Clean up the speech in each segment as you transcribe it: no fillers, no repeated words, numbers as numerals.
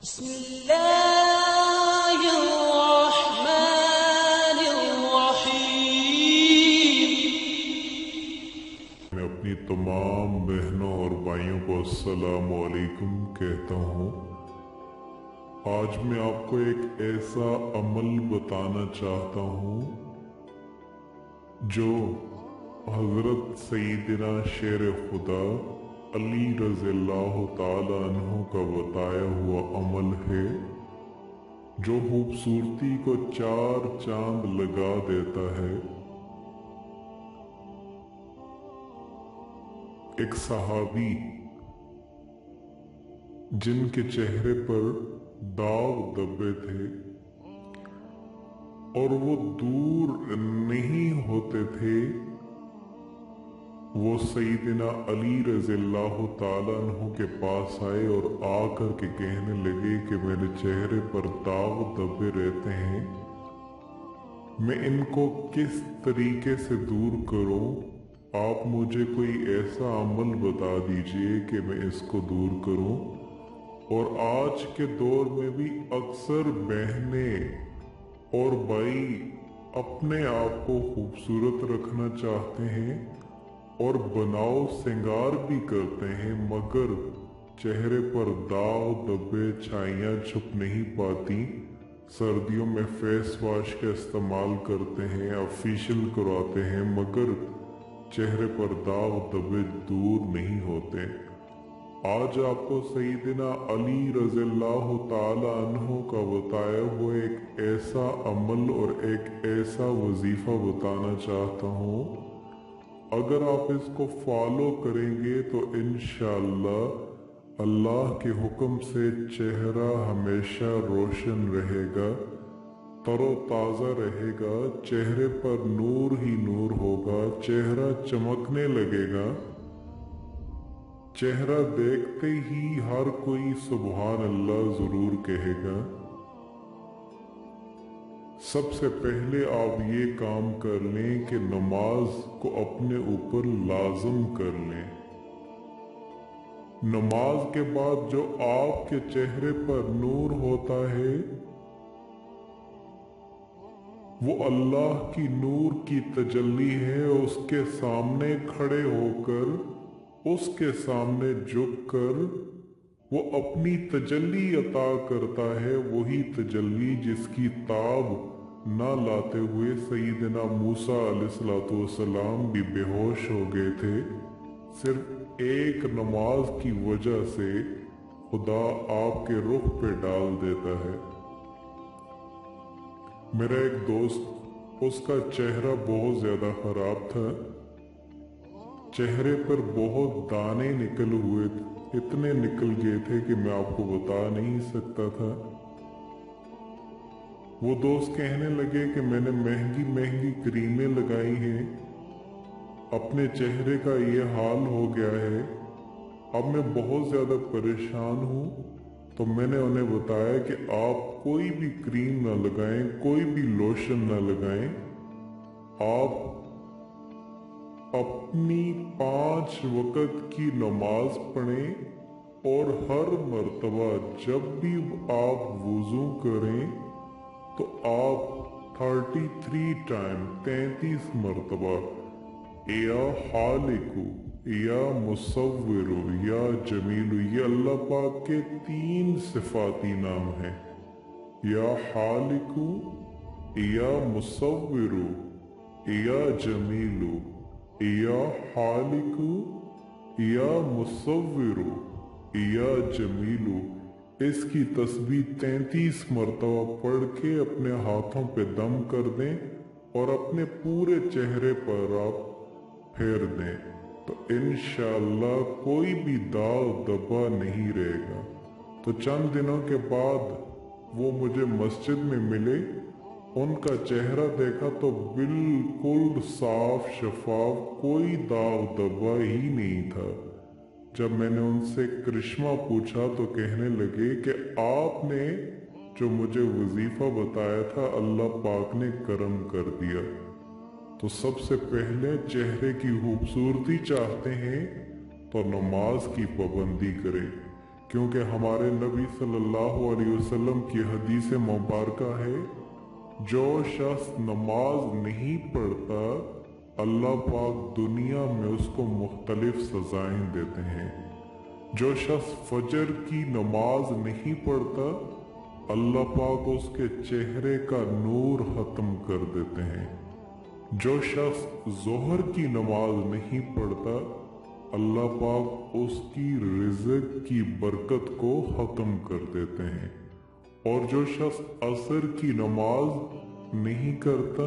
بسم الله الرحمن الرحيم میں اپنی تمام بہنوں اور بھائیوں کو السلام علیکم کہتا ہوں۔ آج میں آپ کو ایک ایسا عمل بتانا چاہتا ہوں جو حضرت سیدنا شیر خدا علی رضی اللہ تعالی عنہ کا بتایا ہوا عمل ہے، جو خوبصورتی کو چار چاند لگا دیتا ہے۔ ایک صحابی جن کے چہرے پر داغ دبے تھے اور وہ دور نہیں ہوتے تھے، وہ سیدنا علی رضی اللہ تعالیٰ عنہ کے پاس آئے اور آ کر کے کہنے لگے کہ میرے چہرے پر داغ دبے رہتے ہیں، میں ان کو کس طریقے سے دور کروں؟ آپ مجھے کوئی ایسا عمل بتا دیجئے کہ میں اس کو دور کروں۔ اور آج کے دور میں بھی اکثر بہنیں اور بھائی اپنے آپ کو خوبصورت رکھنا چاہتے ہیں اور بناؤ سنگار بھی کرتے ہیں، مگر چہرے پر داغ دبے چھائیاں چھپ نہیں پاتی۔ سردیوں میں فیس واش کا استعمال کرتے ہیں، فیشل کرواتے ہیں، مگر چہرے پر داغ دبے دور نہیں ہوتے۔ آج آپ کو سیدنا علی رضی اللہ تعالی عنہ کا بتایا ہوا ایک ایسا عمل اور ایک ایسا وظیفہ بتانا چاہتا ہوں، اگر آپ اس کو فالو کریں گے تو انشاءاللہ اللہ کے حکم سے چہرہ ہمیشہ روشن رہے گا، تر و تازہ رہے گا، چہرے پر نور ہی نور ہوگا، چہرہ چمکنے لگے گا، چہرہ دیکھتے ہی ہر کوئی سبحان اللہ ضرور کہے گا۔ سب سے پہلے آپ یہ کام کر لیں کہ نماز کو اپنے اوپر لازم کر لیں۔ نماز کے بعد جو آپ کے چہرے پر نور ہوتا ہے وہ اللہ کی نور کی تجلی ہے۔ اس کے سامنے کھڑے ہو کر، اس کے سامنے جھک کر وہ اپنی تجلی عطا کرتا ہے، وہی تجلی جس کی تاب نہ لاتے ہوئے سیدنا موسیٰ علیہ السلام بھی بے ہوش ہو گئے تھے۔ صرف ایک نماز کی وجہ سے خدا آپ کے رخ پہ ڈال دیتا ہے۔ میرا ایک دوست، اس کا چہرہ بہت زیادہ خراب تھا، چہرے پر بہت دانے نکل ہوئے، اتنے نکل گئے تھے کہ میں آپ کو بتا نہیں سکتا تھا۔ وہ دوست کہنے لگے کہ میں نے مہنگی مہنگی کریمیں لگائی ہیں، اپنے چہرے کا یہ حال ہو گیا ہے، اب میں بہت زیادہ پریشان ہوں۔ تو میں نے انہیں بتایا کہ آپ کوئی بھی کریم نہ لگائیں، کوئی بھی لوشن نہ لگائیں، آپ اپنی 5 وقت کی نماز پڑھیں اور ہر مرتبہ جب بھی آپ وضو کریں تو آپ 33 مرتبہ یا خالقو یا مصورو یا جمیلو، یہ اللہ پاک کے 3 صفاتی نام ہیں، یا خالقو یا مصورو یا جمیلو، یا خالقو یا مصورو یا جمیلو۔ اس کی تسبیح 33 مرتبہ پڑھ کے اپنے ہاتھوں پہ دم کر دیں اور اپنے پورے چہرے پر آپ پھیر دیں تو انشاءاللہ کوئی بھی داغ دبا نہیں رہے گا۔ تو چند دنوں کے بعد وہ مجھے مسجد میں ملے، ان کا چہرہ دیکھا تو بالکل صاف شفاف، کوئی داغ دبا ہی نہیں تھا۔ جب میں نے ان سے کرشمہ پوچھا تو کہنے لگے کہ آپ نے جو مجھے وظیفہ بتایا تھا اللہ پاک نے کرم کر دیا۔ تو سب سے پہلے چہرے کی خوبصورتی چاہتے ہیں تو نماز کی پابندی کریں، क्योंकि हमारे नबी सल्लल्लाहु अलैहि वसल्लम की हदीस मुबारका है, जो शख्स नमाज नहीं पढ़ता अल्लाह पाक दुनिया में उसको मुख्तलिफ सजाएं देते हैं। जो शख्स फजर की नमाज नहीं पढ़ता अल्लाह पाक उसके चेहरे का नूर खत्म कर देते हैं। जो शख्स जोहर की नमाज नहीं पढ़ता अल्लाह पाक उसकी रिज़्क की बरकत को खत्म कर देते हैं। और जो शख्स असर की नमाज नहीं करता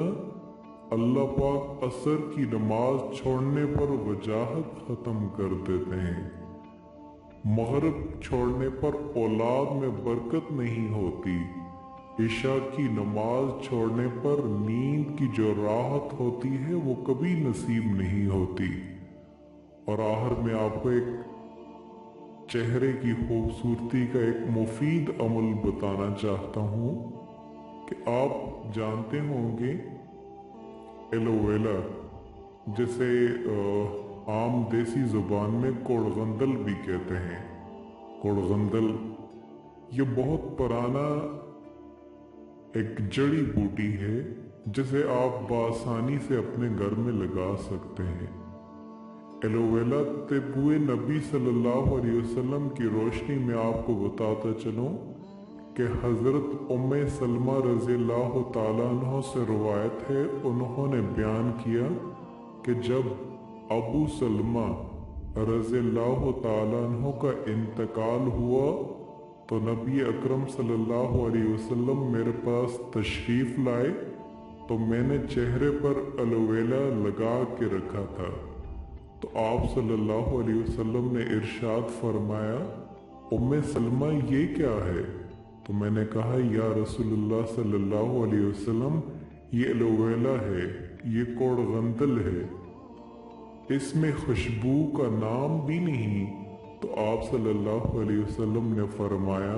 अल्लाह पाक असर की नमाज छोड़ने पर वजाहत खत्म कर देते हैं। मगरिब छोड़ने पर औलाद में बरकत नहीं होती। इशा की नमाज छोड़ने पर नींद की जो राहत होती है वो कभी नसीब नहीं होती। और आखिर में आपको एक चेहरे की खूबसूरती का एक मुफीद अमल बताना चाहता हूँ कि आप जानते होंगे एलोवेरा, जिसे आम देसी जुबान में कोड़गंदल भी कहते हैं। कोड़गंदल ये बहुत पुराना एक जड़ी बूटी है जिसे आप बआसानी से अपने घर में लगा सकते हैं। एलोवेरा तिब्बे नबी सल्लल्लाहु अलैहि वसल्लम की रोशनी में आपको बताता चलूं कि हज़रत उम्मे सलमा रज़ियल्लाहु ताला अन्हा से रवायत है, उन्होंने बयान किया कि जब अबू सलमा रज़ियल्लाहु ताला अन्हु का इंतकाल हुआ तो नबी अकरम सल्लल्लाहु अलैहि वसल्लम मेरे पास तशरीफ लाए तो मैंने चेहरे पर एलोवेरा लगा के रखा था। तो आप सल्लल्लाहु अलैहि वसल्लम ने इरशाद फरमाया, उम्मे सलमा ये क्या है? तो मैंने कहा, या रसूलुल्लाह सल्लल्लाहु अलैहि वसल्लम ये एलोवेरा है, ये कोड़गंदल है, इसमें खुशबू का नाम भी नहीं। तो आप सल्लल्लाहु अलैहि वसल्लम ने फरमाया,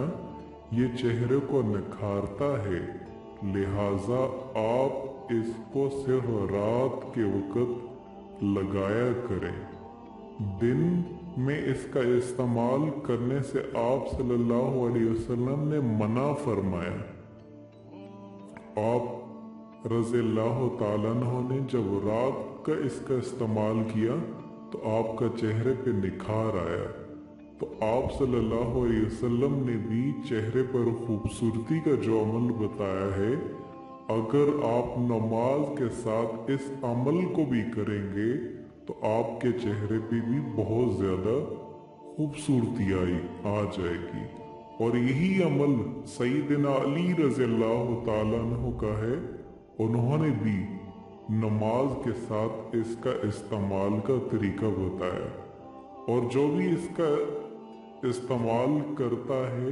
ये चेहरे को निखारता है, लिहाजा आप इसको सिर्फ रात के वक्त लगाया करें। दिन में इसका इस्तेमाल करने से आप सल्लल्लाहु अलैहि वसल्लम ने मना फरमाया। आप रज़ियल्लाहु ताला अन्हु ने जब रात का इसका इस्तेमाल किया तो आपका चेहरे पे निखार आया। तो आप सल्लल्लाहु अलैहि वसल्लम ने भी चेहरे पर खूबसूरती का जो अमल बताया है, अगर आप नमाज के साथ इस अमल को भी करेंगे तो आपके चेहरे पे भी बहुत ज़्यादा खूबसूरती आ जाएगी। और यही अमल सैयदना अली रज़ियल्लाहु ताला अन्हु का है, उन्होंने भी नमाज के साथ इसका इस्तेमाल का तरीका बताया। और जो भी इसका इस्तेमाल करता है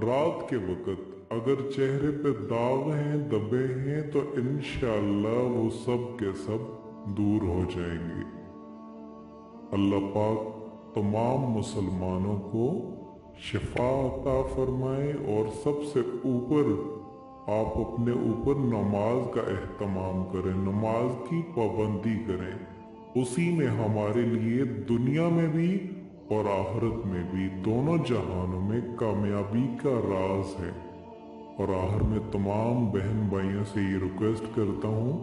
रात के वक्त, अगर चेहरे पे दाग हैं, दबे हैं, तो इंशाअल्लाह वो सब के सब दूर हो जाएंगे। अल्लाह पाक तमाम मुसलमानों को शिफा अता फरमाए। और सबसे ऊपर आप अपने ऊपर नमाज का एहतमाम करें, नमाज की पाबंदी करें। उसी में हमारे लिए दुनिया में भी और आखिरत में भी, दोनों जहानों में कामयाबी का राज है। और आखिर में तमाम बहन भाइयों से ये रिक्वेस्ट करता हूँ,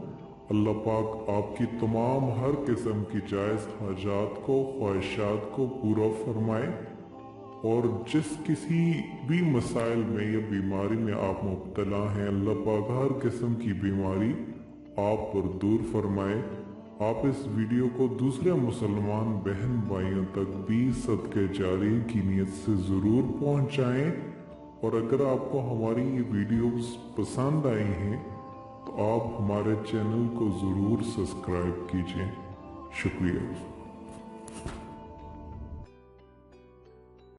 अल्लाह पाक आपकी तमाम हर किस्म की जायज़ हाजात को, ख्वाहिशात को पूरा फरमाए। और जिस किसी भी मसाइल में या बीमारी में आप मुब्तला हैं, अल्लाह पाक हर किस्म की बीमारी आप पर दूर फरमाए। आप इस वीडियो को दूसरे मुसलमान बहन भाइयों तक भी सदके जारी की नीयत से ज़रूर पहुँचाएँ। और अगर आपको हमारी ये वीडियोस पसंद आई हैं तो आप हमारे चैनल को ज़रूर सब्सक्राइब कीजिए। शुक्रिया।